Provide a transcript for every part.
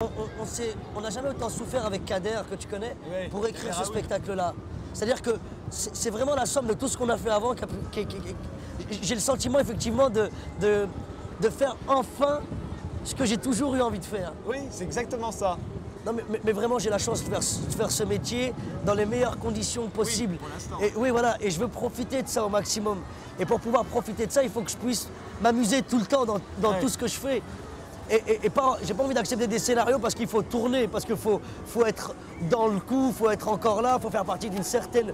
On n'a jamais autant souffert avec Kader, que tu connais, Ouais. pour écrire ce Oui. spectacle-là. C'est-à-dire que c'est vraiment la somme de tout ce qu'on a fait avant. J'ai le sentiment effectivement de faire enfin ce que j'ai toujours eu envie de faire. Oui, c'est exactement ça. Non, mais vraiment, j'ai la chance de faire ce métier dans les meilleures conditions possibles. pour l'instant. Et oui, voilà, et je veux profiter de ça au maximum. Et pour pouvoir profiter de ça, il faut que je puisse m'amuser tout le temps dans Ouais. tout ce que je fais. Et j'ai pas envie d'accepter des scénarios parce qu'il faut tourner, parce qu'il faut être dans le coup, il faut être encore là, il faut faire partie d'une certaine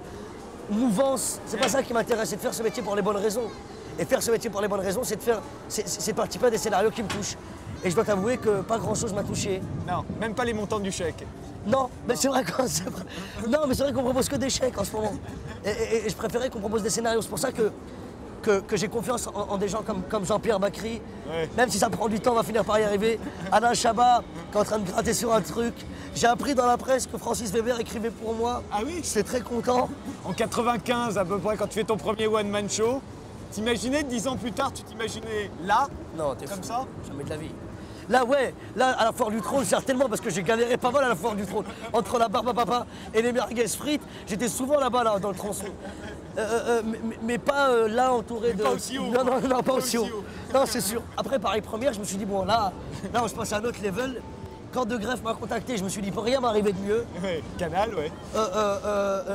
mouvance. C'est pas ça qui m'intéresse, c'est de faire ce métier pour les bonnes raisons. Et faire ce métier pour les bonnes raisons, c'est de participer à des scénarios qui me touchent. Et je dois t'avouer que pas grand-chose m'a touché. Non, même pas les montants du chèque. Non, mais c'est vrai non, mais c'est vrai qu'on propose que des chèques en ce moment. Et je préférais qu'on propose des scénarios. C'est pour ça que j'ai confiance en des gens comme Jean-Pierre Bacry. Ouais. Même si ça prend du temps, on va finir par y arriver. Alain Chabat, qui est en train de gratter sur un truc. J'ai appris dans la presse que Francis Weber écrivait pour moi. Ah oui? J'étais très content. En 95 à peu près, quand tu fais ton premier one-man show, t'imaginais 10 ans plus tard, tu t'imaginais là, Non, t'es comme fou. ça? Jamais de la vie. Là, ouais, là, à la Foire du Trône, certainement, parce que j'ai galéré pas mal à la Foire du Trône. Entre la barbe à papa et les merguez frites, j'étais souvent là-bas, là, dans le tronçon. Mais pas là, entouré de... pas aussi haut. Non, pas aussi haut. aussi haut. Non, c'est sûr. Après, Paris Première, je me suis dit, bon, là, je passe à un autre level. Quand De Greff m'a contacté, je me suis dit, il peut rien m'arriver de mieux. Ouais, Canal, ouais.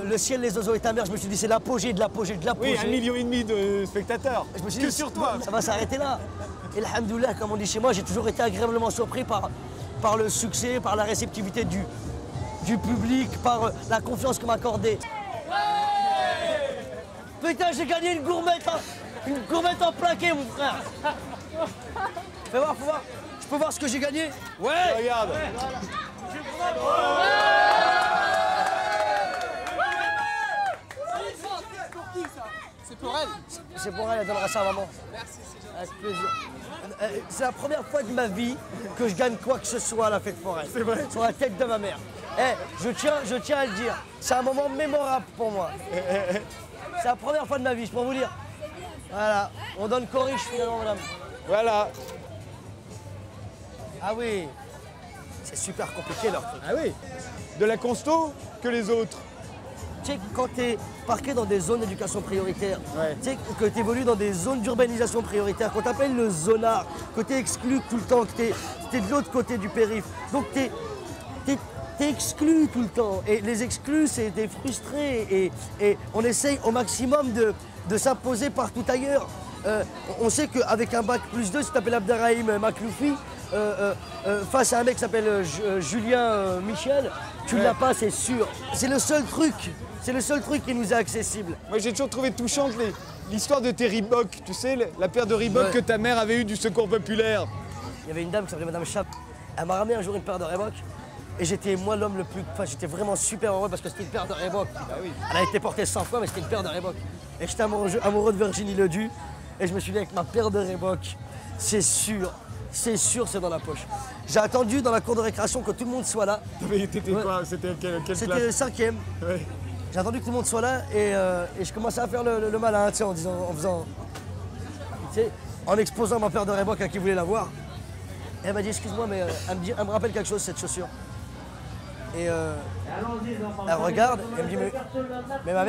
Le ciel, les oiseaux et ta mère, je me suis dit, c'est l'apogée de l'apogée de l'apogée. Oui, 1,5 million de spectateurs. Je me suis que dit, sur toi. ça va s'arrêter là. Et alhamdoulilah, comme on dit chez moi, j'ai toujours été agréablement surpris par le succès, par la réceptivité du public, par la confiance qu'on m'accordait. Putain, j'ai gagné une gourmette en plaqué, mon frère. Fais voir, faut voir. Je peux voir ce que j'ai gagné? Ouais. Regarde. C'est pour elle. C'est pour elle, elle donnera ça à maman. Merci, c'est avec plaisir. C'est la première fois de ma vie que je gagne quoi que ce soit à la fête foraine. C'est vrai. Sur la tête de ma mère. Je tiens à le dire. C'est un moment mémorable pour moi. C'est la première fois de ma vie, je peux vous dire. Voilà, on donne corrige finalement, madame. Voilà. Ah oui, c'est super compliqué leur truc. Ah oui. De la consto que les autres. Tu sais, quand tu es parqué dans des zones d'éducation prioritaire, Ouais. tu sais, que tu évolues dans des zones d'urbanisation prioritaire, qu'on t'appelle le zonard, que tu es exclu tout le temps, que tu es de l'autre côté du périph'. Donc tu es exclu tout le temps. Et les exclus, c'est des frustrés. Et on essaye au maximum de s'imposer partout ailleurs. On sait qu'avec un bac +2, si tu t'appelles Abderrahim Makloufi, face à un mec qui s'appelle Julien Michel, tu Ouais. l'as pas, c'est sûr. C'est le seul truc. C'est le seul truc qui nous est accessible. Moi, j'ai toujours trouvé touchante l'histoire de tes Reebok. Tu sais, la paire de Reebok Ouais. que ta mère avait eue du Secours Populaire. Il y avait une dame qui s'appelait Madame Chap. Elle m'a ramené un jour une paire de Reebok. Et j'étais moi l'homme le plus... Enfin, j'étais vraiment super heureux parce que c'était une paire de Reebok. Bah oui. Elle a été portée 100 fois, mais c'était une paire de Reebok. Et j'étais amoureux de Virginie Ledu. Et je me suis dit, avec ma paire de Reebok, c'est sûr, c'est dans la poche. J'ai attendu dans la cour de récréation que tout le monde soit là. T'étais Ouais. quoi? C'était quelle C'était classe? le 5e. Ouais. J'ai attendu que tout le monde soit là et je commençais à faire le malin, tu sais, en faisant, tu sais, en exposant ma paire de Reebok à qui voulait la voir. Et elle m'a dit, excuse-moi, mais elle me rappelle quelque chose, cette chaussure. Et elle regarde, et elle me dit, mais ma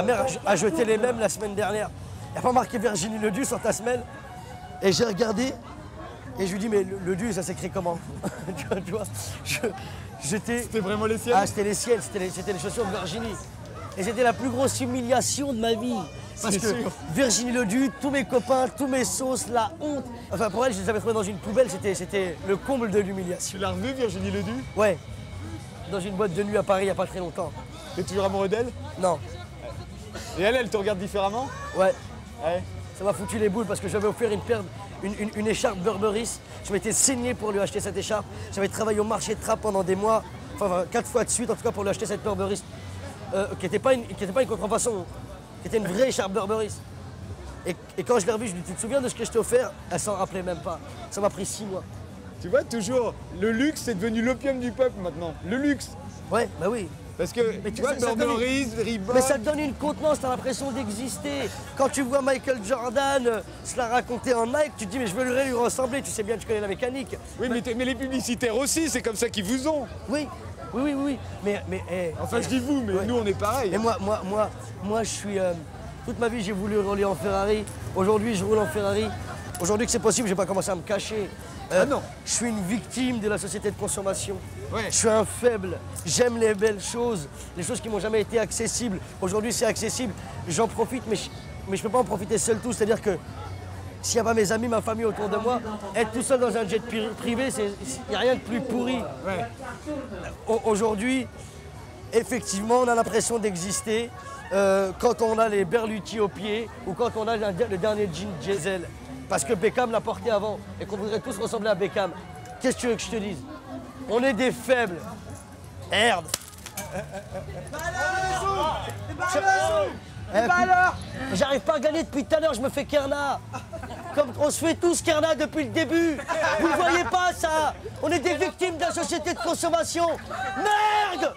mère a jeté les mêmes la semaine dernière. Il n'y a pas marqué Virginie Ledu sur ta semelle. Et j'ai regardé, et je lui dis, mais Ledu, ça s'écrit comment? Tu vois, j'étais... C'était vraiment les siennes? Ah, c'était les siennes, c'était les chaussures de Virginie. Et c'était la plus grosse humiliation de ma vie. Parce C'est que sûr. Virginie Ledu, tous mes copains, tous mes sauces, la honte. Enfin, pour elle, je les avais trouvés dans une poubelle, c'était le comble de l'humiliation. Tu l'as revue, Virginie Ledu? Ouais, dans une boîte de nuit à Paris il n'y a pas très longtemps. T'es toujours amoureux d'elle? Non, Et elle te regarde différemment? ouais, Ouais. ça m'a foutu les boules parce que j'avais offert une écharpe Burberry. Je m'étais saigné pour lui acheter cette écharpe. J'avais travaillé au marché de Trappes pendant des mois, enfin 4 fois de suite en tout cas pour lui acheter cette Burberry. Qui n'était pas une contrefaçon, qui était une vraie écharpe Burberry. Et quand je l'ai revue, je lui ai dit, tu te souviens de ce que je t'ai offert? Elle s'en rappelait même pas. Ça m'a pris 6 mois. Tu vois, toujours, le luxe, c'est devenu l'opium du peuple maintenant. Le luxe. Ouais, bah oui. Parce que, Mais tu vois, Burberry, Reebok... Mais ça te donne une contenance, t'as l'impression d'exister. Quand tu vois Michael Jordan se la raconter en Nike, tu te dis mais je veux lui ressembler, tu sais bien, tu connais la mécanique. Oui, mais les publicitaires aussi, c'est comme ça qu'ils vous ont. Oui, mais Enfin, je dis vous, mais ouais. nous, on est pareil. Et moi, je suis... toute ma vie, j'ai voulu rouler en Ferrari. Aujourd'hui, je roule en Ferrari. Aujourd'hui que c'est possible, je vais pas commencer à me cacher. Ah non. Je suis une victime de la société de consommation. Ouais. Je suis un faible. J'aime les belles choses, les choses qui m'ont jamais été accessibles. Aujourd'hui, c'est accessible. J'en profite, mais je peux pas en profiter seul tout. C'est-à-dire que s'il n'y a pas mes amis, ma famille autour de moi, être tout seul dans un jet privé, il n'y a rien de plus pourri. Ouais. Aujourd'hui, effectivement, on a l'impression d'exister quand on a les Berluti aux pieds ou quand on a le dernier jean diesel. Parce que Beckham l'a porté avant et qu'on voudrait tous ressembler à Beckham. Qu'est-ce que tu veux que je te dise? On est des faibles. Merde. J'arrive pas à gagner depuis tout à l'heure, je me fais Kerna. Comme on se fait tous Kerna depuis le début. Vous ne voyez pas ça? On est des victimes de la société de consommation. Merde.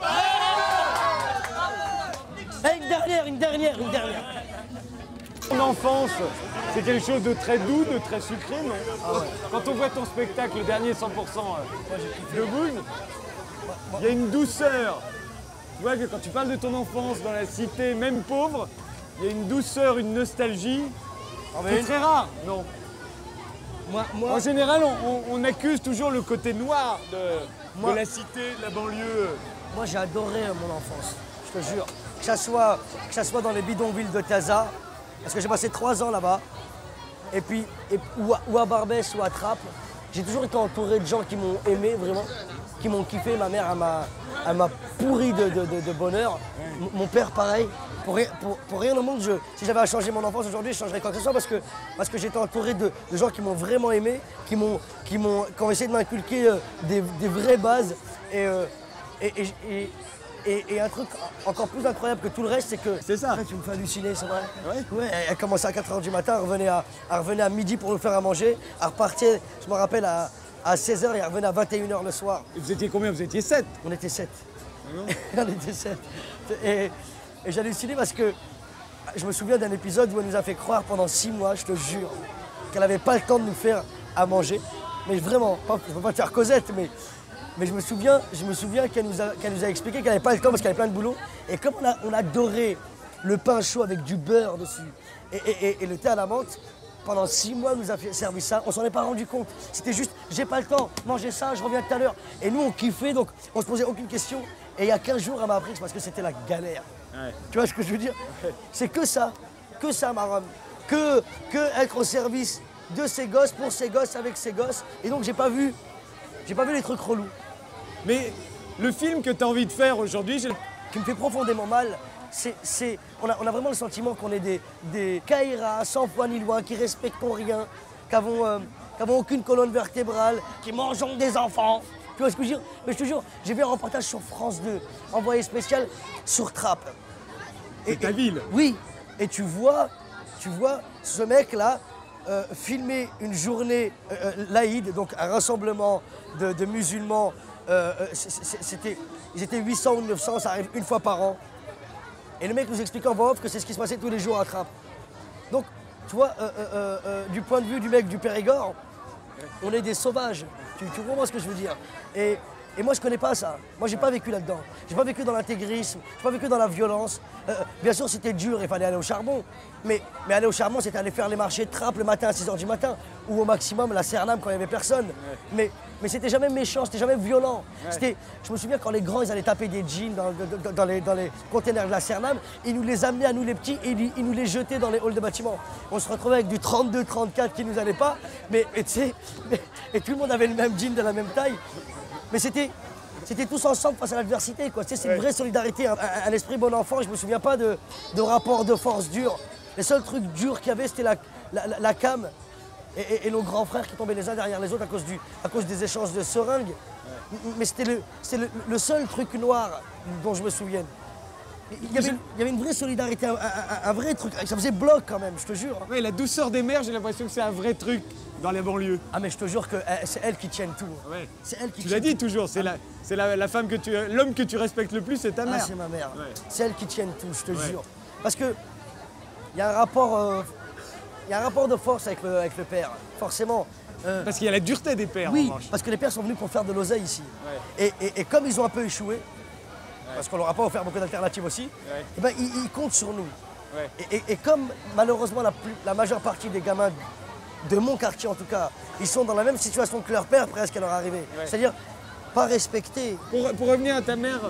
Et une dernière. Ton enfance, c'est quelque chose de très doux, de très sucré, non? Ah ouais. Quand on voit ton spectacle, le dernier 100% de Boone, il y a une douceur. Tu vois que quand tu parles de ton enfance dans la cité, même pauvre, il y a une douceur, une nostalgie qui est très rare, non? En général, on accuse toujours le côté noir de la cité, de la banlieue. Moi, j'ai adoré mon enfance, je te jure. Que ça soit dans les bidonvilles de Taza, parce que j'ai passé 3 ans là-bas, ou à Barbès ou à Trappes. J'ai toujours été entouré de gens qui m'ont aimé vraiment, qui m'ont kiffé. Ma mère, elle m'a pourri de bonheur. Mon père, pareil. Pour rien au monde, si j'avais à changer mon enfance aujourd'hui, je changerais quoi que ce soit parce que j'étais entouré de gens qui m'ont vraiment aimé, qui ont essayé de m'inculquer des vraies bases. Et un truc encore plus incroyable que tout le reste, c'est que... C'est ça. Tu me fais halluciner, c'est vrai. Ouais. Elle commençait à 4h du matin, elle revenait à midi pour nous faire à manger. Elle repartait, je me rappelle, à 16h et elle revenait à 21h le soir. Et vous étiez combien? Vous étiez 7? On était 7. On était 7. Et j'hallucinais parce que je me souviens d'un épisode où elle nous a fait croire pendant 6 mois, je te jure, qu'elle n'avait pas le temps de nous faire à manger. Mais vraiment, je ne peux pas te faire Cosette, mais je me souviens qu'elle nous a expliqué qu'elle n'avait pas le temps parce qu'elle avait plein de boulot. Et comme on adorait le pain chaud avec du beurre dessus et le thé à la menthe, pendant 6 mois, elle nous a servi ça. On s'en est pas rendu compte. C'était juste, j'ai pas le temps, mangez ça, je reviens tout à l'heure. Et nous, on kiffait, donc on se posait aucune question. Et il y a 15 jours, elle m'a appris que c'est parce que c'était la galère. Ouais. Tu vois ce que je veux dire? C'est que ça, ma Rome. Que être au service de ses gosses, pour ses gosses, avec ses gosses. Et donc, j'ai pas vu les trucs relous. Mais le film que tu as envie de faire aujourd'hui, qui me fait profondément mal, on a vraiment le sentiment qu'on est des caïras sans foi ni loi, qui respectons rien, qui n'avons aucune colonne vertébrale, qui mangeons des enfants. Tu vois ce que je veux dire? Mais je te jure, j'ai vu un reportage sur France 2, envoyé spécial sur Trappes. C'est ta ville? Oui, et tu vois ce mec-là filmer une journée laïde, donc un rassemblement de musulmans. Ils étaient 800 ou 900, ça arrive une fois par an. Et le mec nous expliquait en voix off que c'est ce qui se passait tous les jours à Trappes. Donc, tu vois, du point de vue du mec du Périgord, on est des sauvages. Tu comprends ce que je veux dire? Et moi, je connais pas ça. Moi, j'ai pas vécu là-dedans. J'ai pas vécu dans l'intégrisme, j'ai pas vécu dans la violence. Bien sûr, c'était dur, il fallait aller au charbon. Mais aller au charbon, c'était aller faire les marchés de Trappes le matin à 6h du matin. Ou au maximum, la Cernam quand il n'y avait personne. Ouais. Mais c'était jamais méchant, c'était jamais violent. Ouais. Je me souviens quand les grands, ils allaient taper des jeans dans les containers de la Cernam, ils nous les amenaient à nous les petits et ils nous les jetaient dans les halls de bâtiments. On se retrouvait avec du 32-34 qui nous allait pas, et tout le monde avait le même jean de la même taille. Mais c'était tous ensemble face à l'adversité, quoi. C'est une vraie solidarité, un esprit bon enfant. Je me souviens pas de rapport de force dur. Les seuls trucs durs qu'il y avait, c'était la cam et nos grands frères qui tombaient les uns derrière les autres à cause des échanges de seringues. Mais c'était le seul truc noir dont je me souvienne. il y avait une vraie solidarité, un vrai truc. Ça faisait bloc quand même, je te jure. Ouais, la douceur des mères, j'ai l'impression que c'est un vrai truc dans les banlieues. Ah mais je te jure que c'est elles qui tiennent tout. Ouais. C'est elles qui Tu l'as dit toujours, c'est la femme l'homme que tu respectes le plus, c'est ta mère. Ah, c'est ma mère. Ouais. C'est elles qui tiennent tout, je te jure. Parce que il y a un rapport, de force avec le père, forcément. Parce qu'il y a la dureté des pères, en Oui, revanche. parce que les pères sont venus pour faire de l'oseille ici. Ouais. Et comme ils ont un peu échoué, parce qu'on leur a pas offert beaucoup d'alternatives aussi, Ouais. eh ben, ils comptent sur nous. Ouais. Et comme malheureusement la majeure partie des gamins de mon quartier en tout cas, ils sont dans la même situation que leur père presque à leur arrivée. Ouais. C'est-à-dire pas respectés. Pour revenir à ta mère,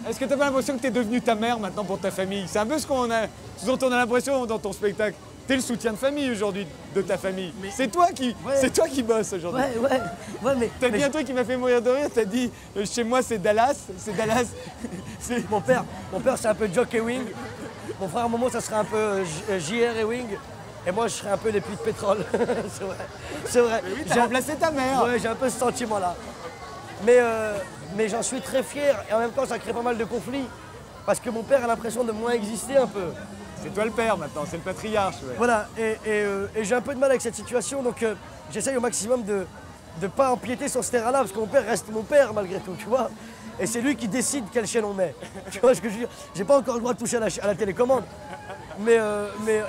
est-ce que tu n'as pas l'impression que tu es devenue ta mère maintenant pour ta famille? C'est un peu ce dont on a l'impression dans ton spectacle. Tu es le soutien de famille aujourd'hui de ta famille. C'est toi qui bosses aujourd'hui. Ouais, mais T'as dit un truc qui m'a fait mourir de rire, t'as dit chez moi c'est Dallas, mon père c'est un peu Jock et Wing. Mon frère Momo ça serait un peu JR et Wing. Et moi je serais un peu les puits de pétrole. C'est vrai. Mais oui, t'as remplacé ta mère. Ouais, j'ai un peu ce sentiment-là. Mais j'en suis très fier et en même temps ça crée pas mal de conflits. Parce que mon père a l'impression de moins exister un peu. C'est toi le père maintenant, c'est le patriarche. Ouais. Voilà, et j'ai un peu de mal avec cette situation, donc j'essaye au maximum de ne pas empiéter sur ce terrain-là, parce que mon père reste mon père malgré tout, tu vois. Et c'est lui qui décide quelle chaîne on met. Tu vois ce que je veux dire? J'ai pas encore le droit de toucher à la télécommande. Et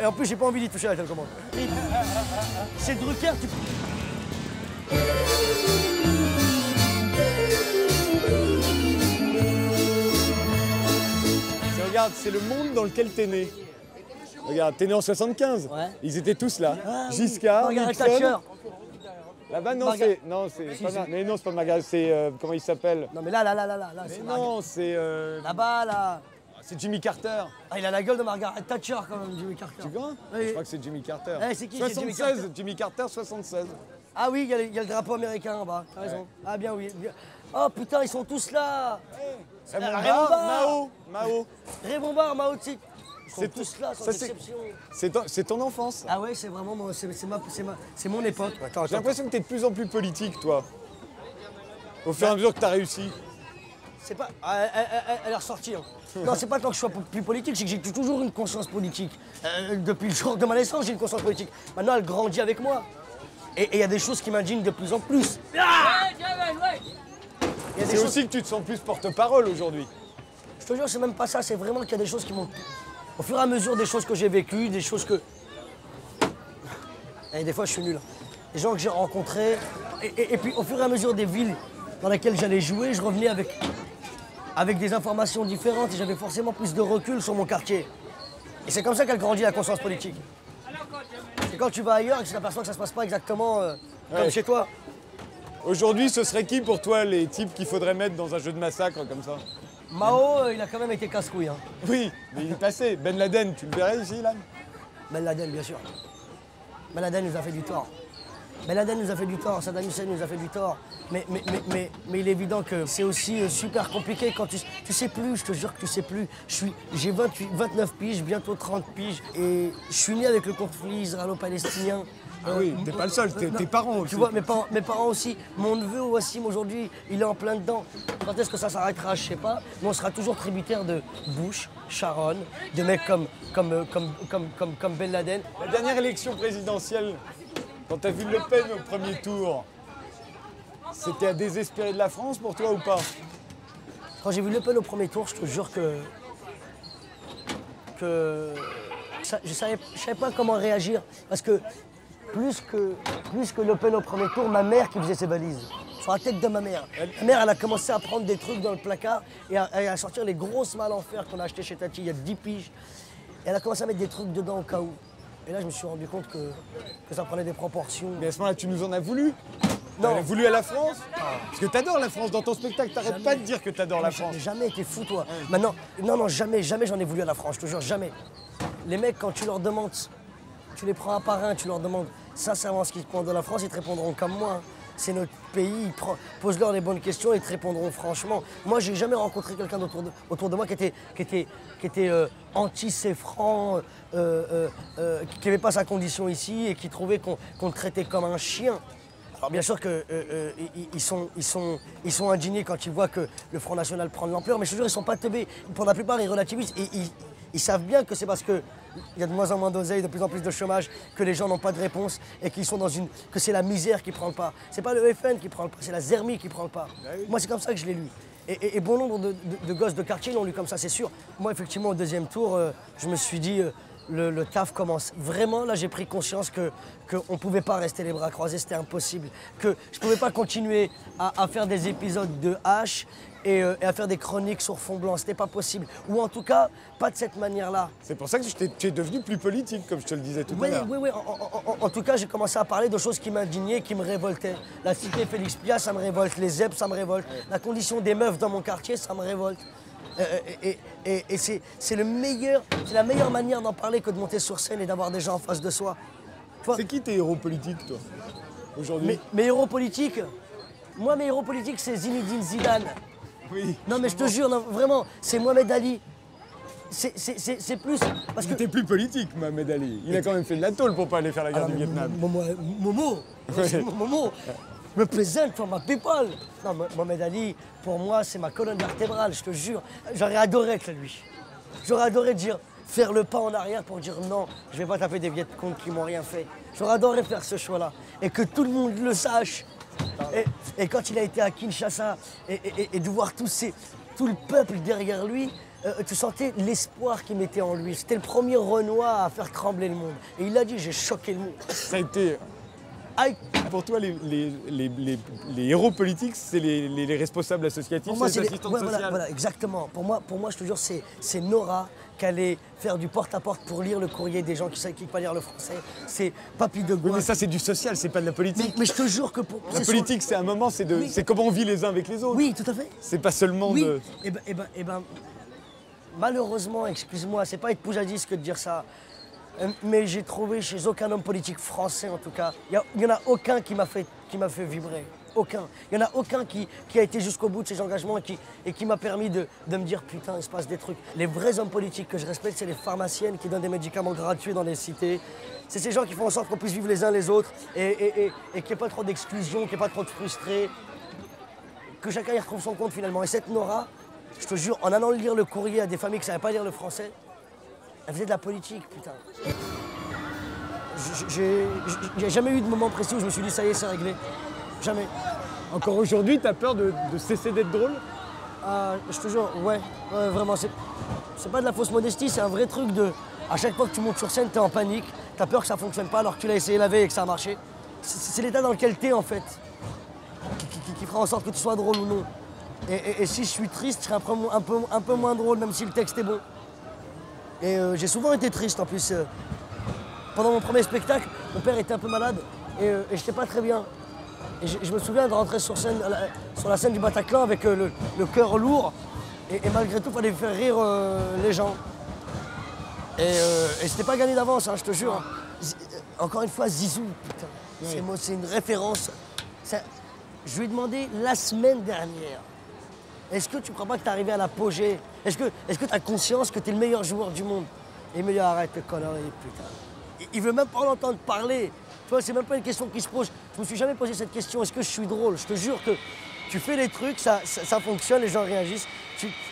en plus, j'ai pas envie d'y toucher à la télécommande. C'est Drucker, tu... Regarde, c'est le monde dans lequel t'es né. Regarde, t'es né en 75. Ouais. Ils étaient tous là. Ah, oui. Giscard, Margaret Nixon. Thatcher. Là-bas, non, c'est pas mais non, c'est pas Margaret, c'est comment il s'appelle? Non mais là, Mais c'est non, c'est là-bas, là. c'est Jimmy Carter. Ah, il a la gueule de Margaret Thatcher quand même, Jimmy Carter. Tu crois? Oui. Je crois que c'est Jimmy Carter. C'est qui, c'est Jimmy 76, Carter Jimmy Carter 76. Ah oui, il y a le drapeau américain en bas, t'as raison. Ah bien oui. Bien. Oh putain, ils sont tous là. Raymond Barre, Mao. Raymond Barre, Mao Tse. Ils sont C'est tous là, sans ça, c'est- exception. C'est ton enfance. Ah ouais, c'est vraiment c'est mon époque. Attends, J'ai l'impression que t'es de plus en plus politique, toi. Au fur et à mesure que t'as réussi. C'est pas. Elle est ressortie. Hein. Non, c'est pas tant que je sois plus politique, c'est que j'ai toujours une conscience politique. Depuis le jour de ma naissance, j'ai une conscience politique. Maintenant, elle grandit avec moi. Et il y a des choses qui m'indignent de plus en plus. Il y a des C'est choses- aussi que tu te sens plus porte-parole aujourd'hui. Je te jure, c'est même pas ça, c'est vraiment qu'il y a des choses qui m'ont. Au fur et à mesure des choses que j'ai vécues, des choses que. Et des fois, je suis nul. Des gens que j'ai rencontrés. Et puis, au fur et à mesure des villes dans lesquelles j'allais jouer, je revenais avec des informations différentes et j'avais forcément plus de recul sur mon quartier. Et c'est comme ça qu'elle grandit la conscience politique. C'est quand tu vas ailleurs et que tu t'aperçois que ça se passe pas exactement comme Ouais. chez toi. Aujourd'hui, ce serait qui pour toi les types qu'il faudrait mettre dans un jeu de massacre comme ça? Mao, il a quand même été casse-couille. Hein. Oui, mais il est passé. Ben Laden, tu le verrais ici, là? Ben Laden, bien sûr. Ben Laden nous a fait du tort. Ben Laden nous a fait du tort, Saddam Hussein nous a fait du tort. Mais il est évident que c'est aussi super compliqué quand tu sais plus, je te jure que tu sais plus. J'ai 29 piges, bientôt 30 piges, et je suis né avec le conflit israélo-palestinien. Ah oui, t'es pas le seul, tes parents aussi. Tu vois, mes parents aussi. Mon neveu Wassim aujourd'hui, il est en plein dedans. Quand est-ce que ça s'arrêtera, je sais pas. Mais on sera toujours tributaire de Bush, Sharon, de mecs comme Ben Laden. La dernière élection présidentielle, quand t'as vu Le Pen au premier tour, c'était à désespérer de la France pour toi ou pas? Quand j'ai vu Le Pen au premier tour, je te jure que je savais pas comment réagir. Parce que plus que Le Pen au premier tour, ma mère qui faisait ses valises. Sur la tête de ma mère. Ma mère, elle a commencé à prendre des trucs dans le placard et à sortir les grosses malles en fer qu'on a achetées chez Tati il y a 10 piges. Et elle a commencé à mettre des trucs dedans au cas où. Et là, je me suis rendu compte que ça prenait des proportions. Mais à ce moment-là, tu nous en as voulu? Non. T'as voulu à la France? Parce que t'adores la France. Dans ton spectacle, t'arrêtes pas de dire que t'adores la France. J'ai jamais été fou, toi. Maintenant, non, jamais j'en ai voulu à la France, je te jure, jamais. Les mecs, quand tu leur demandes, tu les prends un par un, tu leur demandes sincèrement ce qu'ils pensent de la France, ils te répondront comme moi. C'est notre pays, pose-leur les bonnes questions, ils te répondront franchement. Moi, j'ai jamais rencontré quelqu'un autour de moi qui était anti-Céfran, qui n'aimait pas sa condition ici et qui trouvait qu'on le traitait comme un chien. Alors bien sûr qu'ils sont indignés quand ils voient que le Front National prend de l'ampleur, mais je te jure, ils ne sont pas teubés. Pour la plupart, ils relativisent et ils savent bien que c'est parce qu'il y a de moins en moins d'oseille, de plus en plus de chômage, que les gens n'ont pas de réponse et qu'ils sont que c'est la misère qui prend le pas. C'est pas le FN qui prend le pas, c'est la Zermie qui prend le pas. Moi, c'est comme ça que je l'ai lu. Et bon nombre de gosses de quartier l'ont lu comme ça, c'est sûr. Moi, effectivement, au deuxième tour, je me suis dit, le taf commence. Vraiment, là, j'ai pris conscience qu'on ne pouvait pas rester les bras croisés, c'était impossible. Que je ne pouvais pas continuer à faire des épisodes de H et à faire des chroniques sur fond blanc, c'était pas possible. Ou en tout cas, pas de cette manière-là. C'est pour ça que tu es devenu plus politique, comme je te le disais tout à l'heure. Oui. En tout cas, j'ai commencé à parler de choses qui m'indignaient, qui me révoltaient. La cité Félix Pia, ça me révolte. Les ZEP, ça me révolte. La condition des meufs dans mon quartier, ça me révolte. Et c'est la meilleure manière d'en parler que de monter sur scène et d'avoir des gens en face de soi. C'est qui tes héros politiques, toi, aujourd'hui? Mes héros politiques? Moi, mes héros politiques, c'est Zinedine Zidane. Oui. Non, mais je te jure, non, vraiment, c'est Mohamed Ali. C'est plus... Parce que... T'es plus politique, Mohamed Ali. Il a quand même fait de la tôle pour pas aller faire la guerre du Vietnam. Momo me présente for my people. Non, Mohamed Ali, pour moi, c'est ma colonne vertébrale, je te jure. J'aurais adoré être lui. J'aurais adoré faire le pas en arrière pour dire non, je vais pas taper des Viet Cong qui m'ont rien fait. J'aurais adoré faire ce choix-là. Et que tout le monde le sache. Et quand il a été à Kinshasa et de voir tout le peuple derrière lui, tu sentais l'espoir qu'il mettait en lui. C'était le premier Renoir à faire trembler le monde. Et il a dit, j'ai choqué le monde. Ça a été... Pour toi, les héros politiques, c'est les responsables associatifs, c'est les assistantes sociales. Voilà, exactement. Pour moi, je te jure, c'est Nora qui allait faire du porte-à-porte pour lire le courrier des gens qui ne savent pas lire le français. C'est Papy de Gaulle. Oui, mais ça, c'est du social, c'est pas de la politique. Mais je te jure que la politique, c'est un moment, c'est comment on vit les uns avec les autres. Oui, tout à fait. C'est pas seulement de... Eh ben, malheureusement, excuse-moi, c'est pas être poujadiste que de dire ça. Mais j'ai trouvé chez aucun homme politique français, en tout cas, il n'y en a aucun qui m'a fait vibrer. Aucun. Il n'y en a aucun qui a été jusqu'au bout de ses engagements et qui m'a permis de me dire putain, il se passe des trucs. Les vrais hommes politiques que je respecte, c'est les pharmaciennes qui donnent des médicaments gratuits dans les cités. C'est ces gens qui font en sorte qu'on puisse vivre les uns les autres et qu'il n'y ait pas trop d'exclusion, qu'il n'y ait pas trop de frustrés. Que chacun y retrouve son compte finalement. Et cette Nora, je te jure, en allant lire le courrier à des familles qui ne savaient pas lire le français, elle faisait de la politique, putain. J'ai jamais eu de moment précis où je me suis dit ça y est, c'est réglé. Jamais. Encore aujourd'hui, t'as peur de cesser d'être drôle? Je te jure, ouais, vraiment, c'est pas de la fausse modestie, c'est un vrai truc de... À chaque fois que tu montes sur scène, t'es en panique, t'as peur que ça fonctionne pas alors que tu l'as essayé la veille et que ça a marché. C'est l'état dans lequel t'es en fait, qui fera en sorte que tu sois drôle ou non. Et si je suis triste, je serai un peu moins drôle, même si le texte est bon. Et j'ai souvent été triste en plus. Pendant mon premier spectacle, mon père était un peu malade et j'étais pas très bien. Et je me souviens de rentrer sur la scène du Bataclan avec le cœur lourd et malgré tout, il fallait faire rire les gens. Et c'était pas gagné d'avance, hein, je te jure. Encore une fois, Zizou, putain, oui. C'est une référence. Je lui ai demandé la semaine dernière, est-ce que tu crois pas que t'es arrivé à l'apogée? Est-ce que tu as conscience que tu es le meilleur joueur du monde? Et il me dit arrête tes conneries, putain. Il veut même pas l'entendre parler. Tu vois, c'est même pas une question qui se pose. Je me suis jamais posé cette question, est-ce que je suis drôle? Je te jure que tu fais les trucs, ça fonctionne, les gens réagissent.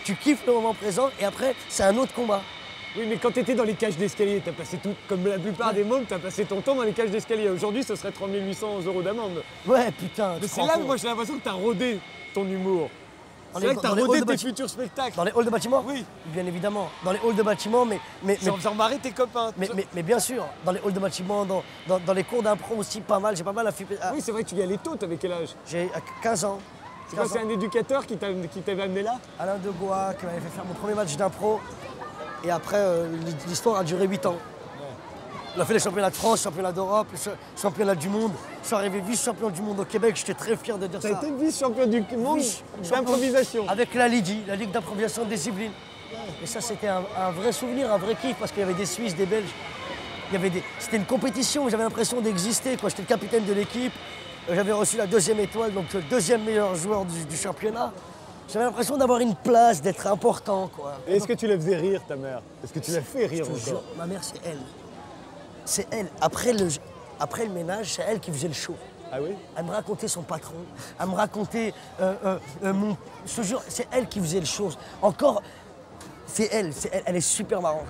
Tu kiffes le moment présent et après, c'est un autre combat. Oui, mais quand tu étais dans les cages d'escalier, tu as passé tout, comme la plupart des mômes, tu as passé ton temps dans les cages d'escalier. Aujourd'hui, ce serait 30 800 € d'amende. Ouais, putain. Mais c'est là que moi j'ai l'impression que tu as rodé ton humour. C'est là que tu as rodé tes futurs spectacles. Dans les halls de bâtiments? Oui. Bien évidemment. Dans les halls de bâtiments, mais en faisant marrer tes copains. Mais bien sûr, dans les halls de bâtiments, dans les cours d'impro aussi, pas mal. J'ai pas mal à flipper. Oui, c'est vrai que tu y allais tôt, t'avais quel âge? J'ai 15 ans. C'est quoi, c'est un éducateur qui t'avait amené là? Alain Degois, qui m'avait fait faire mon premier match d'impro. Et après, l'histoire a duré 8 ans. On a fait les championnats de France, championnats d'Europe, championnats du monde. Je suis arrivé vice-champion du monde au Québec, j'étais très fier de dire ça. T'as été vice-champion du monde d'improvisation? Avec la LIDI, la Ligue d'improvisation de discipline. Et ça, c'était un vrai souvenir, un vrai kiff, parce qu'il y avait des Suisses, des Belges. C'était une compétition où j'avais l'impression d'exister. J'étais le capitaine de l'équipe, j'avais reçu la 2e étoile, donc le 2e meilleur joueur du championnat. J'avais l'impression d'avoir une place, d'être important, quoi. Et est-ce que tu la faisais rire, ta mère? Est-ce que tu l'as fait rire encore? Ma mère, c'est elle. C'est elle. Après le ménage, c'est elle qui faisait le show. Ah oui? Elle me racontait son patron, elle me racontait je te jure, c'est elle qui faisait les choses. Encore, elle est super marrante.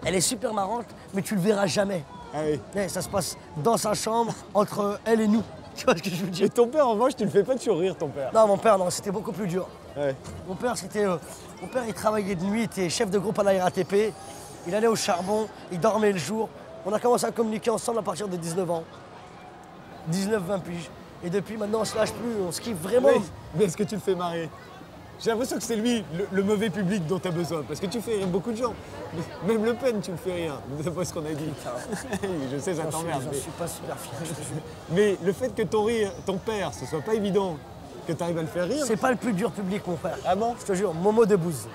Elle est super marrante, mais tu le verras jamais. Ah oui. Ouais, ça se passe dans sa chambre, entre elle et nous. Tu vois ce que je veux dire? Et ton père, en revanche, tu le fais pas toujours rire, ton père. Non, mon père, non, c'était beaucoup plus dur. Ouais. Mon père, il travaillait de nuit, il était chef de groupe à la RATP. Il allait au charbon, il dormait le jour. On a commencé à communiquer ensemble à partir de 19 ans. 19-20 piges. Et depuis, maintenant, on se lâche plus, on se kiffe vraiment. Mais est-ce que tu le fais marrer? J'ai l'impression que c'est lui, le mauvais public dont tu as besoin. Parce que tu fais rire beaucoup de gens. Même Le Pen, tu le fais rire. D'après ce qu'on a dit. Je sais, ça t'emmerde. Je suis pas super fier, je te jure. Mais le fait que ton père, ce soit pas évident que tu arrives à le faire rire. C'est pas le plus dur public, mon frère. Ah bon? Je te jure, Momo de Bouze.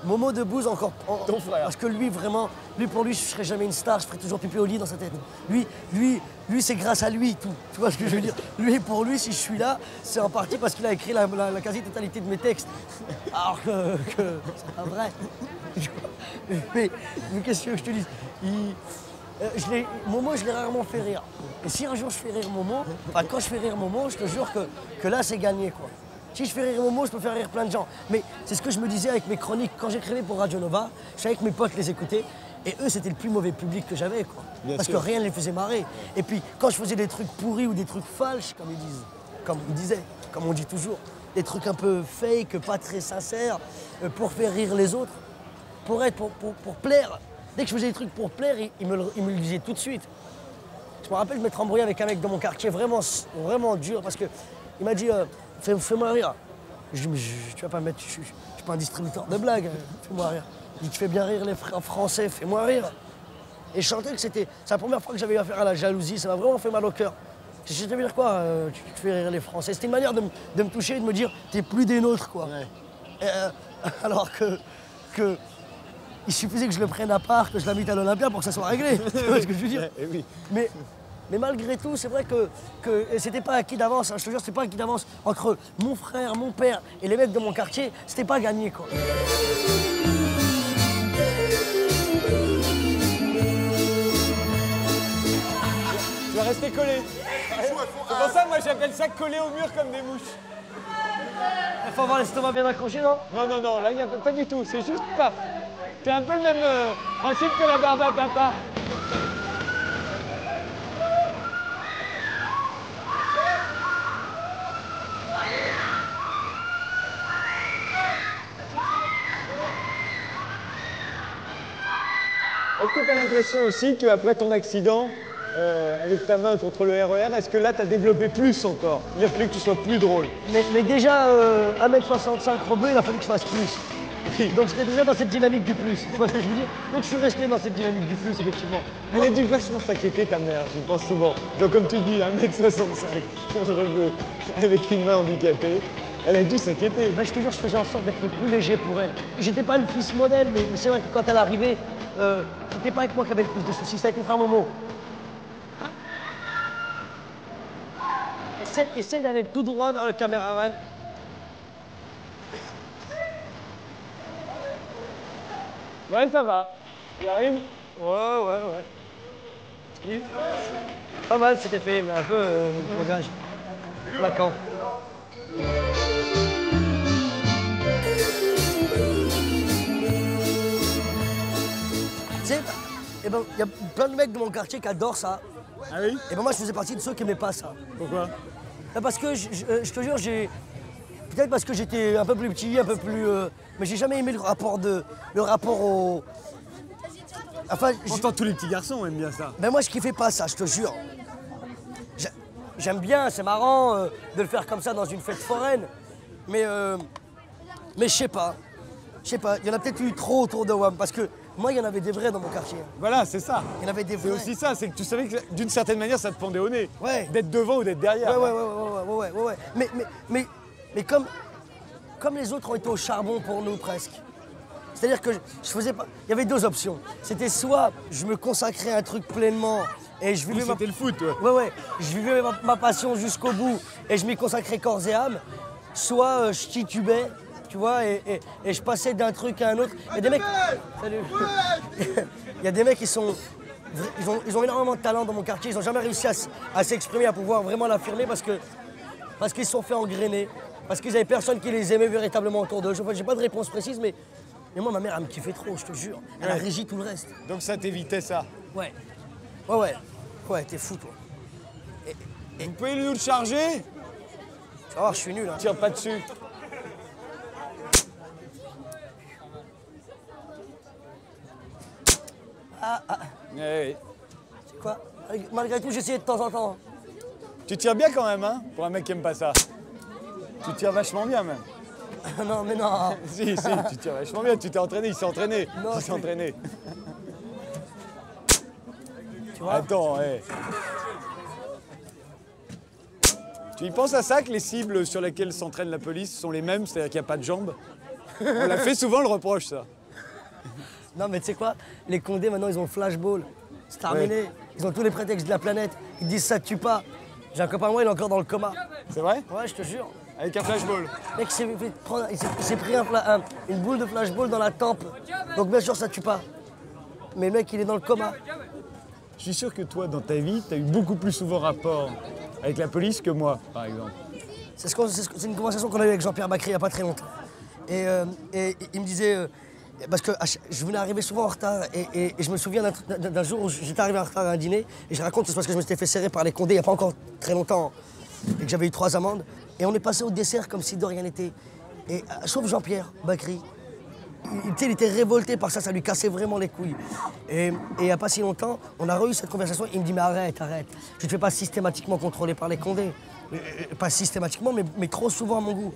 Momo de Bouze encore. Ton frère. Parce que lui, vraiment, pour lui, je serais jamais une star, je ferais toujours pipi au lit dans sa tête. Lui, c'est grâce à lui tout. Tu vois ce que je veux dire? Pour lui, si je suis là, c'est en partie parce qu'il a écrit la quasi-totalité de mes textes. Alors que c'est pas vrai. Mais qu'est-ce que je te dis? Momo, je l'ai rarement fait rire. Et si un jour je fais rire Momo, enfin quand je fais rire Momo, je te jure que là, c'est gagné, quoi. Si je fais rire Momo, je peux faire rire plein de gens. Mais c'est ce que je me disais avec mes chroniques. Quand j'écrivais pour Radio Nova, je savais que mes potes les écoutaient. Et eux, c'était le plus mauvais public que j'avais, quoi. Parce que rien ne les faisait marrer. Et puis, quand je faisais des trucs pourris ou des trucs falches, comme ils disent, comme ils disaient, comme on dit toujours, des trucs un peu fake, pas très sincères, pour faire rire les autres, pour plaire. Dès que je faisais des trucs pour plaire, ils me le disaient tout de suite. Je me rappelle de m'être embrouillé avec un mec dans mon quartier, vraiment, vraiment dur, parce qu'il m'a dit fais-moi rire. Je dis, tu vas pas me mettre, je suis pas un distributeur de blagues, fais-moi rire. Il dit, tu fais bien rire les frères français, fais-moi rire. Et je sentais que c'est la première fois que j'avais eu affaire à la jalousie, ça m'a vraiment fait mal au cœur. Je sais dire quoi, tu fais rire les Français. C'était une manière de me toucher et de me dire, t'es plus des nôtres, quoi. Ouais. Alors que il suffisait que je le prenne à part, que je l'invite à l'Olympia pour que ça soit réglé. Tu vois ce que je veux dire? Oui. Mais malgré tout, c'est vrai que c'était pas acquis d'avance, hein, je te jure, c'était pas acquis d'avance. Entre mon frère, mon père et les mecs de mon quartier, c'était pas gagné, quoi. Tu vas rester collé. C'est pour ça, moi, j'appelle ça coller au mur comme des mouches. Il faut avoir l'estomac bien accroché, non? Non, là, il n'y a pas du tout, c'est juste paf. C'est un peu le même principe que la barbe à papa. Est-ce que tu as l'impression aussi qu'après ton accident, avec ta main contre le RER, est-ce que là, tu as développé plus encore? Il a fallu que tu sois plus drôle. Mais déjà, 1m65 Robeux, il a fallu que je fasse plus. Donc j'étais déjà dans cette dynamique du plus, tu vois ce que je veux dire? Donc je suis resté dans cette dynamique du plus, effectivement. Elle a dû vachement s'inquiéter, ta mère, j'y pense souvent. Donc comme tu dis, 1m65, Robeux, avec une main handicapée, elle a dû s'inquiéter. Ben, je te jure, je faisais en sorte d'être le plus léger pour elle. J'étais pas le fils modèle, mais c'est vrai que quand elle arrivait, c'était pas avec moi qu'il y avait le plus de soucis, c'était avec mon frère Momo. Essaye d'aller tout droit dans le caméraman. Ouais, ça va. Il arrive? Ouais. Pas mal, c'était fait, mais un peu bagage. Plaquant. Tu sais, il y a plein de mecs de mon quartier qui adorent ça. Ah oui? Et ben moi, je faisais partie de ceux qui n'aimaient pas ça. Pourquoi? Parce que, je te jure, peut-être parce que j'étais un peu plus petit, un peu plus... mais j'ai jamais aimé le rapport au... Enfin, Pourtant, tous les petits garçons aiment bien ça. Ben moi, je kiffais pas ça, je te jure. J'aime bien, c'est marrant de le faire comme ça dans une fête foraine. Mais je sais pas. Il y en a peut-être eu trop autour de WAM. Parce que moi, il y en avait des vrais dans mon quartier. Voilà, c'est ça. Il y en avait des vrais. C'est aussi ça, c'est que tu savais que d'une certaine manière, ça te pendait au nez. Ouais. D'être devant ou d'être derrière. Ouais. Mais comme les autres ont été au charbon pour nous, presque. C'est-à-dire que je faisais pas... Il y avait deux options. C'était soit je me consacrais à un truc pleinement et je vivais C'était le foot, ouais. Ouais. Je vivais ma passion jusqu'au bout et je m'y consacrais corps et âme. Soit je titubais, tu vois, et je passais d'un truc à un autre. Il y a des mecs... Salut. Il y a des mecs qui sont ils ont énormément de talent dans mon quartier. Ils n'ont jamais réussi à s'exprimer, à pouvoir vraiment l'affirmer parce qu'ils se sont fait engrainer, parce qu'ils n'avaient personne qui les aimait véritablement autour d'eux. J'ai pas de réponse précise, mais moi, ma mère, elle me kiffait trop, je te jure. Elle a régi tout le reste. Donc ça t'évitait ça? Ouais. Ouais, t'es fou, toi. Vous pouvez nous le charger? Tu vas voir, je suis nul, hein. Tire pas dessus. Oui. C'est quoi? Malgré tout, j'essayais de temps en temps. Tu tires bien quand même, hein, pour un mec qui aime pas ça. Tu tires vachement bien même. Non, mais non. Si, tu tires vachement bien. Tu t'es entraîné, il s'est entraîné. Non, il s'est entraîné. Tu vois? Attends, ouais. Tu y penses à ça, que les cibles sur lesquelles s'entraîne la police sont les mêmes, c'est-à-dire qu'il n'y a pas de jambes? On l'a fait souvent le reproche, ça. Non, mais tu sais quoi? Les Condés, maintenant, ils ont le flashball. C'est terminé. Ouais. Ils ont tous les prétextes de la planète. Ils disent ça te tue pas. J'ai un copain à moi, il est encore dans le coma. C'est vrai? Ouais, je te jure. Avec un flashball? Le mec, il s'est pris une boule de flashball dans la tempe. Donc, bien sûr, ça tue pas. Mais le mec, il est dans le coma. Je suis sûr que toi, dans ta vie, tu as eu beaucoup plus souvent rapport avec la police que moi, par exemple. C'est une conversation qu'on a eue avec Jean-Pierre Bacri il n'y a pas très longtemps. Et il me disait... parce que je venais arriver souvent en retard et je me souviens d'un jour où j'étais arrivé en retard à un dîner et je raconte, c'est parce que je me suis fait serrer par les Condés il n'y a pas encore très longtemps et que j'avais eu 3 amendes. Et on est passé au dessert comme si de rien n'était. Et sauf Jean-Pierre Bacri. Il était révolté par ça, ça lui cassait vraiment les couilles. Et il n'y a pas si longtemps, on a eu cette conversation, il me dit mais arrête. Je ne te fais pas systématiquement contrôler par les Condés. Pas systématiquement, mais trop souvent à mon goût.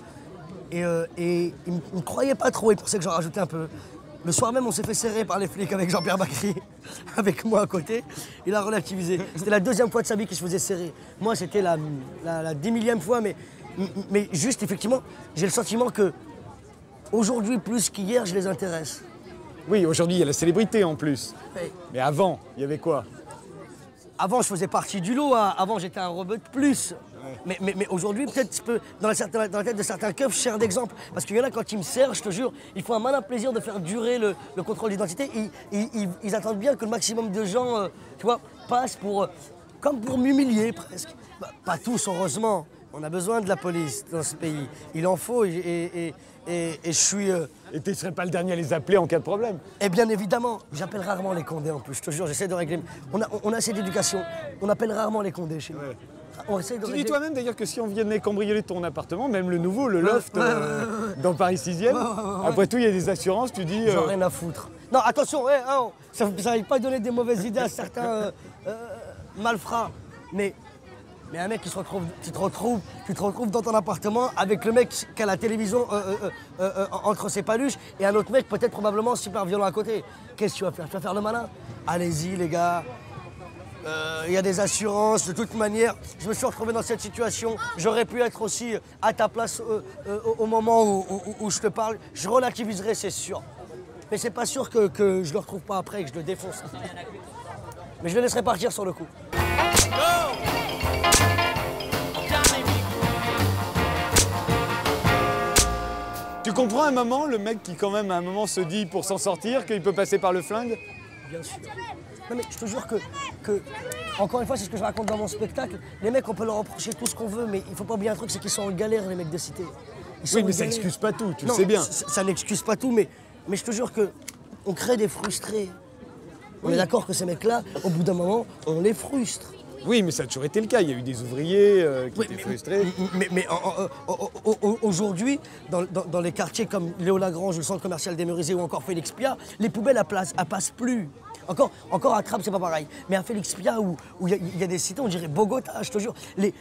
Et il ne me croyait pas trop, il pensait que j'en rajoutais un peu. Le soir même, on s'est fait serrer par les flics avec Jean-Pierre Bacri, avec moi à côté. Il a relativisé. C'était la 2e fois de sa vie qu'il se faisait serrer. Moi, c'était la 10 millième fois, mais juste, effectivement, j'ai le sentiment que aujourd'hui, plus qu'hier, je les intéresse. Oui, aujourd'hui, il y a la célébrité en plus. Oui. Mais avant, il y avait quoi? Avant, je faisais partie du lot. Hein. Avant, j'étais un rebeu de plus. Ouais. Mais aujourd'hui, peut-être, dans la tête de certains keufs, je sers d'exemple. Parce qu'il y en a, quand ils me servent, je te jure, ils font un malin plaisir de faire durer le contrôle d'identité. Ils attendent bien que le maximum de gens, tu vois, passent comme pour m'humilier presque. Bah, pas tous, heureusement. On a besoin de la police dans ce pays. Il en faut et je suis... Et tu ne serais pas le dernier à les appeler en cas de problème? Et bien évidemment, j'appelle rarement les Condés en plus, je te jure, j'essaie de régler. On a assez d'éducation, on appelle rarement les Condés chez nous. Ouais. On essaie de tu régler... dis toi-même d'ailleurs que si on venait cambrioler ton appartement, même le nouveau, le loft dans Paris 6e, après tout il y a des assurances, tu dis... J'en ai rien à foutre. Non, attention, ça ne va pas donner des mauvaises idées à certains malfrats, mais un mec qui tu te retrouves dans ton appartement avec le mec qui a la télévision entre ses paluches et un autre mec peut-être probablement super violent à côté. Qu'est-ce que tu vas faire? Tu vas faire le malin? Allez-y les gars. Il y a des assurances, de toute manière. Je me suis retrouvé dans cette situation. J'aurais pu être aussi à ta place au moment où je te parle. Je relativiserai, c'est sûr. Mais c'est pas sûr que je le retrouve pas après et que je le défonce. Mais je le laisserai partir sur le coup. Tu comprends à un moment le mec qui quand même à un moment se dit pour s'en sortir qu'il peut passer par le flingue? Bien sûr. Non mais je te jure que encore une fois, c'est ce que je raconte dans mon spectacle, les mecs on peut leur reprocher tout ce qu'on veut, mais il faut pas oublier un truc, c'est qu'ils sont en galère les mecs de cité. Oui mais ça n'excuse pas tout, tu le sais bien. Ça n'excuse pas tout, mais je te jure qu'on crée des frustrés. On est d'accord que ces mecs-là, au bout d'un moment, on les frustre. Oui, mais ça a toujours été le cas. Il y a eu des ouvriers qui étaient frustrés. Mais aujourd'hui, dans les quartiers comme Léo Lagrange, le centre commercial des Merizés ou encore Félix Piat, les poubelles elles passent plus. Encore à Trappes, c'est pas pareil. Mais à Félix Piat, où il y a des cités, on dirait Bogota, je te jure. Mais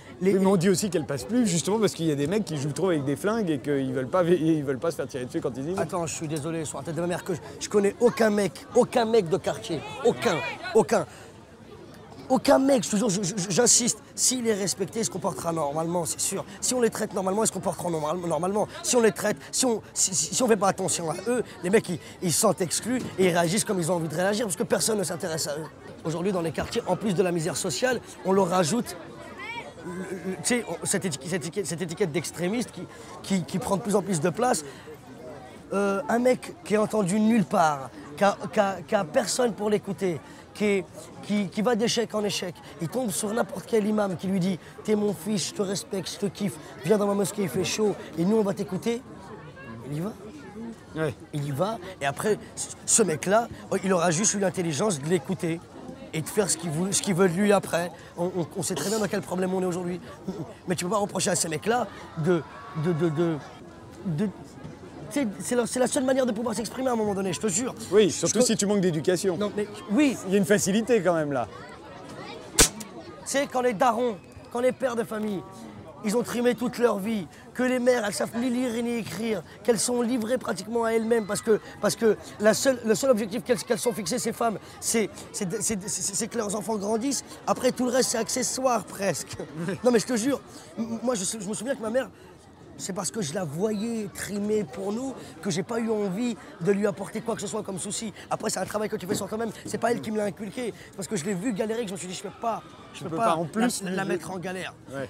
on dit aussi qu'elles passent plus, justement parce qu'il y a des mecs qui jouent trop avec des flingues et qu'ils veulent pas se faire tirer dessus quand ils y vont. Attends, je suis désolé, sur la tête de ma mère, que je connais aucun mec de quartier. Aucun mec, je te jure, j'insiste, s'il est respecté, il se comportera normalement, c'est sûr. Si on les traite normalement, ils se comporteront normalement. Si on les traite, si on fait pas attention à eux, les mecs, ils se sentent exclus et ils réagissent comme ils ont envie de réagir parce que personne ne s'intéresse à eux. Aujourd'hui, dans les quartiers, en plus de la misère sociale, on leur rajoute cette étiquette d'extrémiste qui prend de plus en plus de place. Un mec qui est entendu nulle part, qui a personne pour l'écouter, qui va d'échec en échec. Il tombe sur n'importe quel imam qui lui dit « T'es mon fils, je te respecte, je te kiffe, viens dans ma mosquée, il fait chaud, et nous on va t'écouter », il y va. Ouais. Il y va, et après, ce mec-là, il aura juste eu l'intelligence de l'écouter et de faire ce qu'il veut de lui après. On sait très bien dans quel problème on est aujourd'hui. Mais tu peux pas reprocher à ces mecs-là c'est la seule manière de pouvoir s'exprimer à un moment donné, je te jure. Oui, surtout si tu manques d'éducation. Non, mais oui. Il y a une facilité quand même là. Tu sais, quand les darons, quand les pères de famille, ils ont trimé toute leur vie, que les mères, elles savent ni lire ni écrire, qu'elles sont livrées pratiquement à elles-mêmes parce que le seul objectif qu'elles sont fixées, ces femmes, c'est que leurs enfants grandissent. Après, tout le reste, c'est accessoire presque. Non, mais je te jure, moi, je me souviens que ma mère, c'est parce que je la voyais trimer pour nous que j'ai pas eu envie de lui apporter quoi que ce soit comme souci. Après, c'est un travail que tu fais sur toi-même. C'est pas elle qui me l'a inculqué. Parce que je l'ai vu galérer que je me suis dit, je peux pas en plus la mettre en galère. Ouais.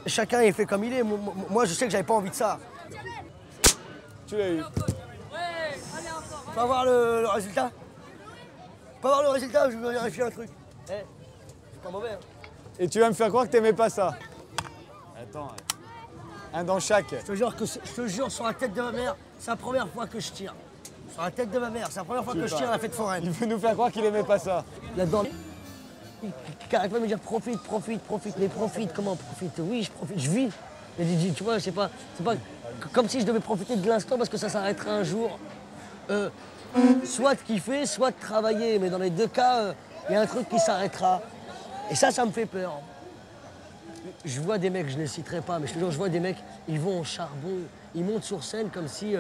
Chacun est fait comme il est. Moi, je sais que j'avais pas envie de ça. Tu l'as eu. Tu vas voir le résultat. Tu vas voir le résultat, je vais vérifier un truc. C'est pas mauvais. Hein. Et tu vas me faire croire que t'aimais pas ça. Attends. Un dans chaque. Je te jure, sur la tête de ma mère, c'est la première fois que je tire. Sur la tête de ma mère, c'est la première fois que je tire à la fête foraine. Il veut nous faire croire qu'il aimait pas ça. Là-dedans, il arrête pas de me dire profite. Mais profite, comment profite? Oui, je profite, je vis. Mais tu vois, c'est pas comme si je devais profiter de l'instant parce que ça s'arrêterait un jour. Soit de kiffer, soit de travailler. Mais dans les deux cas, il y a un truc qui s'arrêtera. Et ça me fait peur. Je vois des mecs, je ne les citerai pas, mais je te jure, je vois des mecs, ils vont au charbon, ils montent sur scène comme si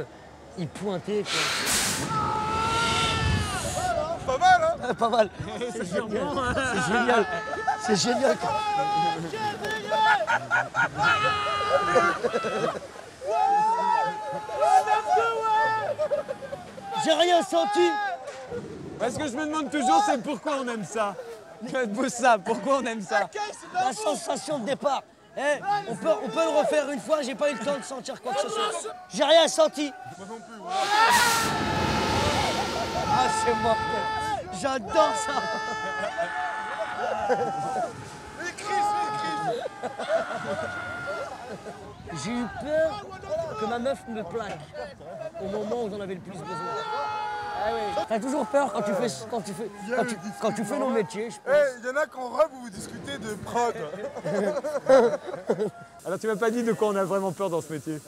ils pointaient. Quoi. Pas mal, hein? Pas mal. C'est génial. C'est génial. C'est génial. J'ai rien senti. Parce que je me demande toujours, c'est pourquoi on aime ça. Ça, pourquoi on aime ça? La sensation de départ. On peut le refaire une fois, j'ai pas eu le temps de sentir quoi que ce soit. J'ai rien senti. Moi non plus. Ah, c'est mortel. J'adore ça. J'ai eu peur que ma meuf me plaque au moment où j'en avais le plus besoin. Ah oui. T'as toujours peur quand tu fais nos métiers, je pense. Il y en a qu'en rap où vous discutez de prod. Alors tu m'as pas dit de quoi on a vraiment peur dans ce métier.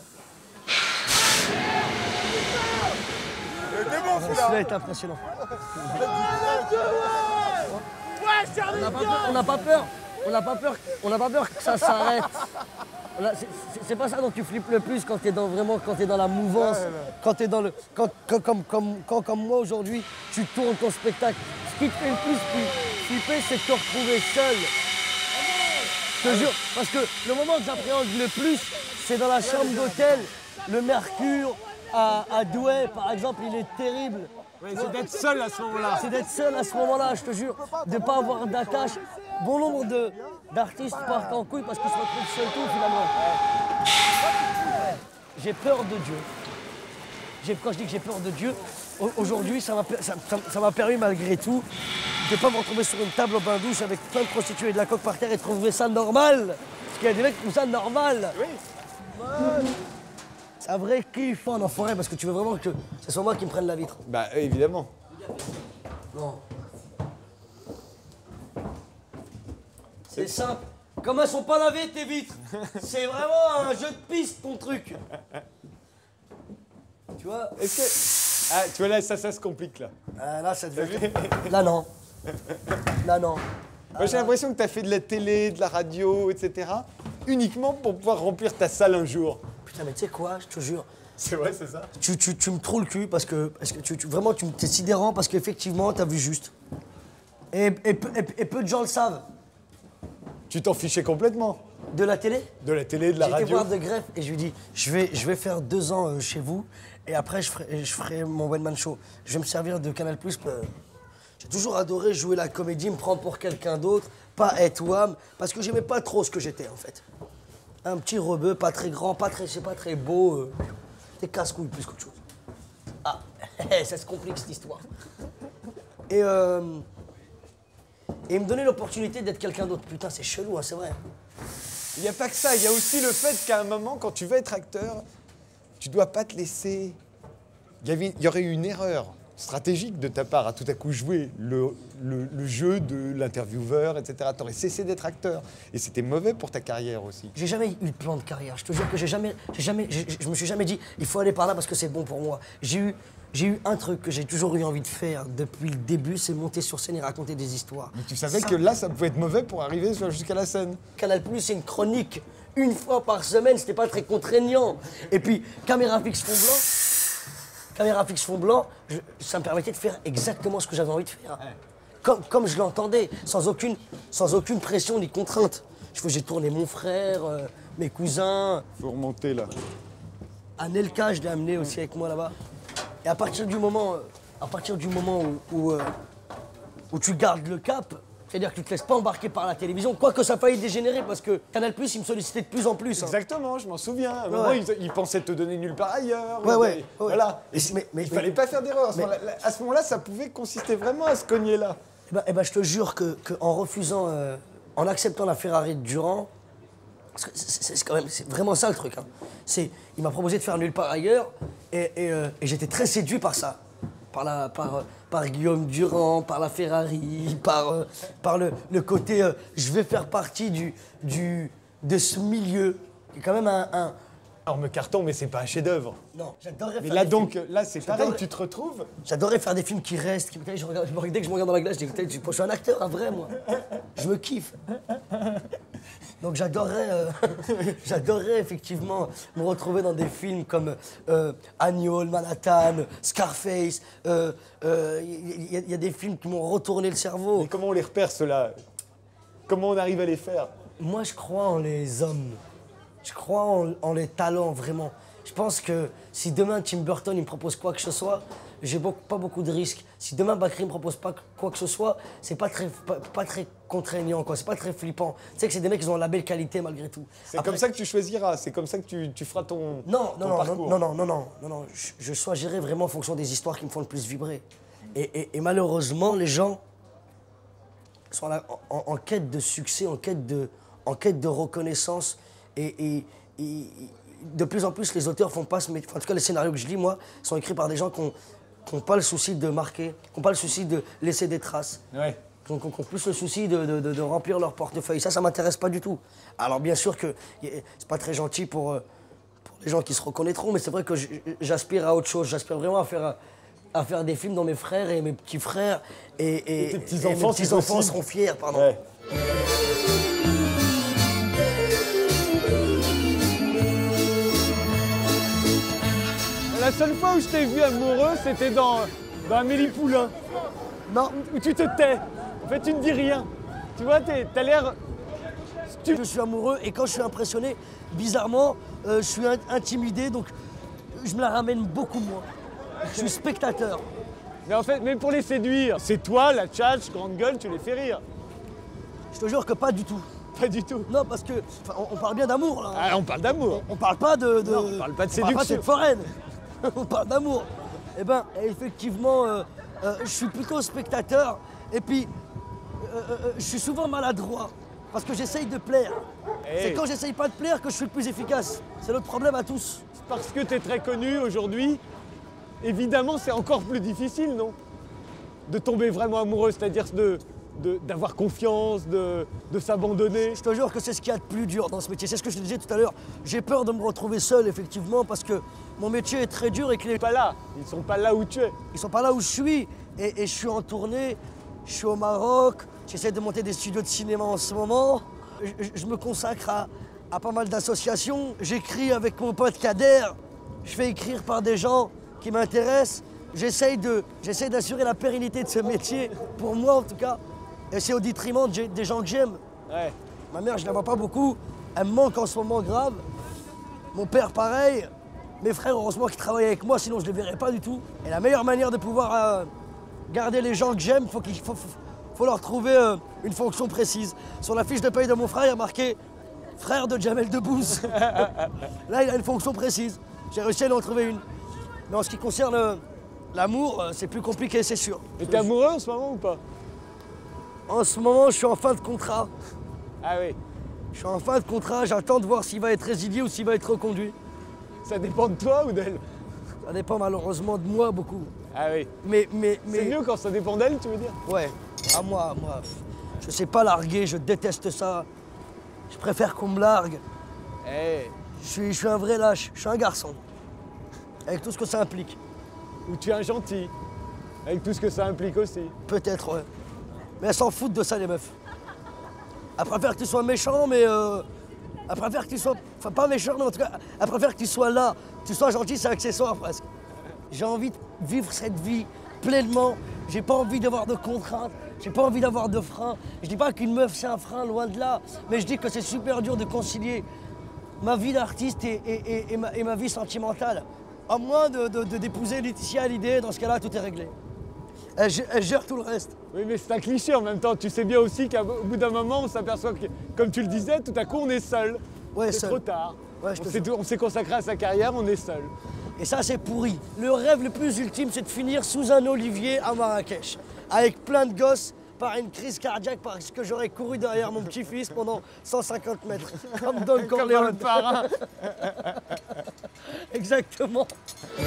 C'est bon celui-là. Celui-là est impressionnant. On n'a pas peur. On n'a pas peur que ça s'arrête. C'est pas ça dont tu flippes le plus quand t'es dans la mouvance, quand t'es dans le. Comme moi aujourd'hui, tu tournes ton spectacle. Ce qui te fait le plus flipper, c'est de te retrouver seul. Je te jure, parce que le moment que j'appréhende le plus, c'est dans la chambre d'hôtel. Le Mercure à Douai, par exemple, il est terrible. Oui, c'est d'être seul à ce moment-là. C'est d'être seul à ce moment-là, je te jure, de ne pas avoir d'attache. Bon nombre d'artistes partent en couille parce qu'ils se retrouvent seuls tout finalement. J'ai peur de Dieu. Quand je dis que j'ai peur de Dieu, aujourd'hui, ça m'a permis malgré tout de ne pas me retrouver sur une table au bain-douche avec plein de prostituées et de la coque par terre et de trouver ça normal. Parce qu'il y a des mecs qui trouvent ça normal. Oui. C'est un vrai kiff en forêt parce que tu veux vraiment que ce soit moi qui me prenne la vitre. Bah évidemment. Non. C'est simple. Comme elles sont pas lavées tes vitres, c'est vraiment un jeu de piste ton truc. Tu vois? Est-ce que. Ah, tu vois là, ça se complique là. Là, ça devient. Là, non. Là, non. Moi, j'ai l'impression que tu as fait de la télé, de la radio, etc. uniquement pour pouvoir remplir ta salle un jour. Putain, mais tu sais quoi, je te jure. C'est vrai, c'est ça? Tu me trouves le cul parce que vraiment, t'es sidérant parce qu'effectivement, t'as vu juste. Et peu de gens le savent. Tu t'en fichais complètement? De la télé? De la télé, de la radio? J'étais voir De Greff et je lui dis, je vais faire 2 ans chez vous et après je ferai mon one-man show. Je vais me servir de Canal+. J'ai toujours adoré jouer la comédie, me prendre pour quelqu'un d'autre, pas être wham, parce que j'aimais pas trop ce que j'étais en fait. Un petit rebeu, pas très grand, c'est pas très beau. T'es casse-couille plus qu'autre chose. Ah, ça se complique cette histoire. Et Et il me donnait l'opportunité d'être quelqu'un d'autre. Putain, c'est chelou, hein, c'est vrai. Il n'y a pas que ça, il y a aussi le fait qu'à un moment, quand tu veux être acteur, tu dois pas te laisser... Il y aurait eu une erreur stratégique de ta part à tout à coup jouer le jeu de l'intervieweur, etc. Tu aurais cessé d'être acteur. Et c'était mauvais pour ta carrière aussi. J'ai jamais eu de plan de carrière. Je te jure que je me suis jamais dit, il faut aller par là parce que c'est bon pour moi. J'ai eu un truc que j'ai toujours eu envie de faire depuis le début, c'est monter sur scène et raconter des histoires. Mais tu savais que là, ça pouvait être mauvais pour arriver jusqu'à la scène. Canal+, c'est une chronique. Une fois par semaine, c'était pas très contraignant. Et puis, caméra fixe fond blanc, ça me permettait de faire exactement ce que j'avais envie de faire. Comme je l'entendais, sans aucune pression ni contrainte. J'ai tourné mon frère, mes cousins. Faut remonter là. Anelka, je l'ai amené aussi avec moi là-bas. Et à partir du moment où tu gardes le cap, c'est-à-dire que tu te laisses pas embarquer par la télévision, quoique ça faille dégénérer, parce que Canal+, il me sollicitait de plus en plus. Hein. Exactement, je m'en souviens. À un moment, ils pensaient te donner nulle part ailleurs. Ouais. Voilà. Mais il fallait pas faire d'erreur. À ce moment-là, ça pouvait consister vraiment à se cogner là. Eh ben, je te jure que en refusant, en acceptant la Ferrari de Durand, parce que c'est vraiment ça le truc. Hein. Il m'a proposé de faire nulle part ailleurs, et j'étais très séduit par ça. Par Guillaume Durand, par la Ferrari, par le côté je vais faire partie de ce milieu, qui est quand même un... Énorme carton, mais c'est pas un chef-d'œuvre. Non, j'adorerais Mais faire là des donc, films. là c'est pareil, tu te retrouves. J'adorerais faire des films qui restent, dès que je me regarde dans la glace, je dis, je suis un acteur, un vrai, moi. Je me kiffe. Donc j'adorerais effectivement me retrouver dans des films comme Agnol, Manhattan, Scarface. Il y a des films qui m'ont retourné le cerveau. Mais comment on les repère ceux-là? Comment on arrive à les faire? Moi, je crois en les hommes. Je crois en les talents, vraiment. Je pense que si demain Tim Burton il me propose quoi que ce soit, j'ai pas beaucoup de risques. Si demain Bakri me propose pas quoi que ce soit, c'est pas très contraignant, quoi. C'est pas très flippant. Tu sais que c'est des mecs qui ont la belle qualité malgré tout. C'est comme ça que tu choisiras, c'est comme ça que tu feras ton parcours. Non. Je choisirai vraiment en fonction des histoires qui me font le plus vibrer. Et malheureusement, les gens sont là en quête de succès, en quête de reconnaissance. Et de plus en plus, les auteurs font pas ce métier. En tout cas, les scénarios que je lis, moi, sont écrits par des gens qui n'ont pas le souci de marquer, qui n'ont pas le souci de laisser des traces. Ouais. Qui ont plus le souci de remplir leur portefeuille. Ça m'intéresse pas du tout. Alors, bien sûr que c'est pas très gentil pour les gens qui se reconnaîtront, mais c'est vrai que j'aspire à autre chose. J'aspire vraiment à faire des films dont mes frères et mes petits frères et tes petits-enfants seront fiers. Pardon. Ouais. La seule fois où je t'ai vu amoureux, c'était dans Amélie Poulain. Non. Où tu te tais. En fait, tu ne dis rien. Tu vois, t'as l'air... Je suis amoureux et quand je suis impressionné, bizarrement, je suis intimidé, donc je me la ramène beaucoup moins. Je suis spectateur. Mais en fait, même pour les séduire, c'est toi, la tchatche, grande gueule, tu les fais rire. Je te jure que pas du tout. Pas du tout. Non, parce que on parle bien d'amour là. Ah, on parle d'amour. On parle pas de... Non, on parle pas de séduction. On parle pas de foraine. On parle d'amour. Eh ben, effectivement, je suis plutôt spectateur. Et puis, je suis souvent maladroit. Parce que j'essaye de plaire. Hey. C'est quand j'essaye pas de plaire que je suis le plus efficace. C'est notre problème à tous. Parce que tu es très connu aujourd'hui, évidemment, c'est encore plus difficile, non? De tomber vraiment amoureux, c'est-à-dire d'avoir confiance, de s'abandonner. Je te jure que c'est ce qu'il y a de plus dur dans ce métier. C'est ce que je te disais tout à l'heure. J'ai peur de me retrouver seul, effectivement, parce que mon métier est très dur et que Ils sont pas là. Ils sont pas là où tu es. Ils sont pas là où je suis. Et je suis en tournée, je suis au Maroc, j'essaie de monter des studios de cinéma en ce moment. Je me consacre à pas mal d'associations. J'écris avec mon pote Kader. Je fais écrire par des gens qui m'intéressent. J'essaie d'assurer la pérennité de ce métier, pour moi en tout cas. Et c'est au détriment des gens que j'aime. Ouais. Ma mère, je la vois pas beaucoup. Elle me manque en ce moment grave. Mon père, pareil. Mes frères, heureusement, qui travaillent avec moi, sinon je les verrais pas du tout. Et la meilleure manière de pouvoir garder les gens que j'aime, faut leur trouver une fonction précise. Sur la fiche de paye de mon frère, il y a marqué « Frère de Jamel Debbouze ». Là, il a une fonction précise. J'ai réussi à lui en trouver une. Mais en ce qui concerne l'amour, c'est plus compliqué, c'est sûr. Et t'es amoureux en ce moment ou pas? En ce moment, je suis en fin de contrat. Ah oui, Je suis en fin de contrat, j'attends de voir s'il va être résilié ou s'il va être reconduit. ça dépend de toi ou d'elle? Ça dépend malheureusement de moi beaucoup. Ah oui. Mais C'est mieux quand ça dépend d'elle, tu veux dire? ouais, à moi. Je sais pas larguer, je déteste ça. Je préfère qu'on me largue. Eh, Je suis un vrai lâche, je suis un garçon. Avec tout ce que ça implique. ou tu es un gentil, avec tout ce que ça implique aussi. Peut-être, ouais. Mais elles s'en foutent de ça, les meufs. Elles préfèrent que tu sois méchant, mais elles préfèrent que tu sois. Enfin, pas méchant, mais en tout cas, elles préfèrent que tu sois là. Que tu sois gentil, c'est accessoire presque. J'ai envie de vivre cette vie pleinement. J'ai pas envie d'avoir de contraintes. J'ai pas envie d'avoir de freins. Je dis pas qu'une meuf, c'est un frein, loin de là. Mais je dis que c'est super dur de concilier ma vie d'artiste et ma vie sentimentale. À moins d'épouser Laetitia Hallyday, dans ce cas-là, tout est réglé. Elle gère tout le reste. Oui, mais c'est un cliché en même temps. Tu sais bien aussi qu'au bout d'un moment, on s'aperçoit que, comme tu le disais, tout à coup, on est seul. Ouais, c'est seul. trop tard. Ouais, je te jure. On s'est consacré à sa carrière, on est seul. Et ça, c'est pourri. Le rêve le plus ultime, c'est de finir sous un olivier à Marrakech, avec plein de gosses, par une crise cardiaque, parce que j'aurais couru derrière mon petit-fils pendant 150 mètres, comme Don Comme dans Corleone. le parrain. Exactement.